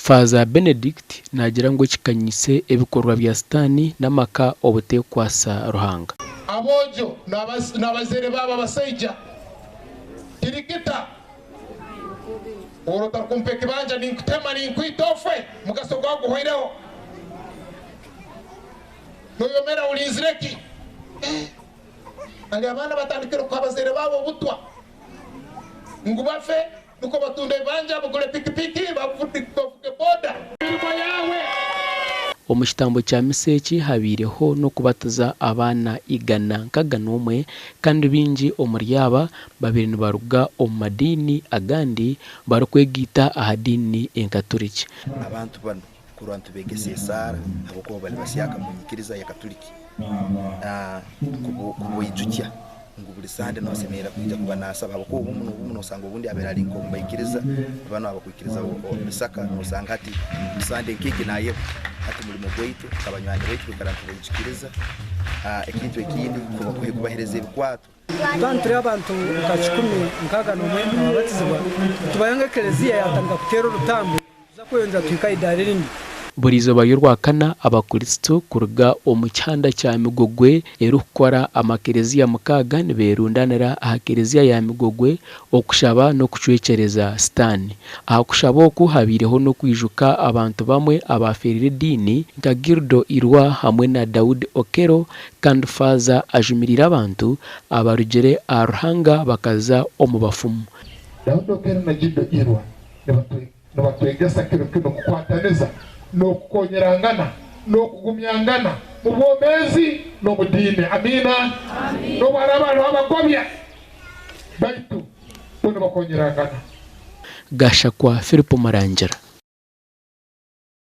Faaza Benedict nagira ngo kikanyise ebikorwa bya Sitani n'amaka obutekwasa Ruhanga. Abojo n'abazaire baba basaija kirikita orota kumpe kibanja ninkutema ninkwita ofe mugaso gwago hoireho noyomera ulinzireki ali abana batandikira kwa abazaire babo butwa ngubafe nuko batunda ibanja bagule pikipiki bavutika boda yawe. Omushitambo kya miseki habireho no kubataza abana igana nkaganumwe kandi bingi omuri aba babiri nibaruga omu madini agandi barukwegita ahadini enkatoliki. Abantu bano kurantu begesesara abako bali basyaka mu nyikiriza ya katoliki kubuyijukia ngubuli sande no semera kujja kuba nasaba abako umuntu usanga ubundi abera ari ngomba ikiriza bano abakwikiriza bisaka usanga ati sande nkiki naye ati muri mugweitu kabanywanye betu karantu bikiriza ekintu ekindi kubahereza ebikwato tantre abantu kachikumi nkaga no mwe ababatizibwa tubayanga eklezia yatanga kutero rutambo zakuyonza twikaidare rindi. Burizo bayurwakana abakristo kuruga omucyanda cya Migogwe erukora amakerezia mukaga niberundanira ahakerezia ya Migogwe okushaba no kucwekereza Sitani. Ahakushaba oku habireho no kwijuka abantu bamwe abaferire dini nka Girdo Irwa hamwe na Daud Okero kandi Faaza ajumirira abantu abarugere Ruhanga bakaza omubafumu. Daud Okero na Girdo Irwa batwegesa kino kukwataneza no kukonyerangana no kugumyangana mu bwomezi no mu dini. Amina. No barabana abagobya baitu bono bakonyerangana. Gashakwa Filipo Marangira.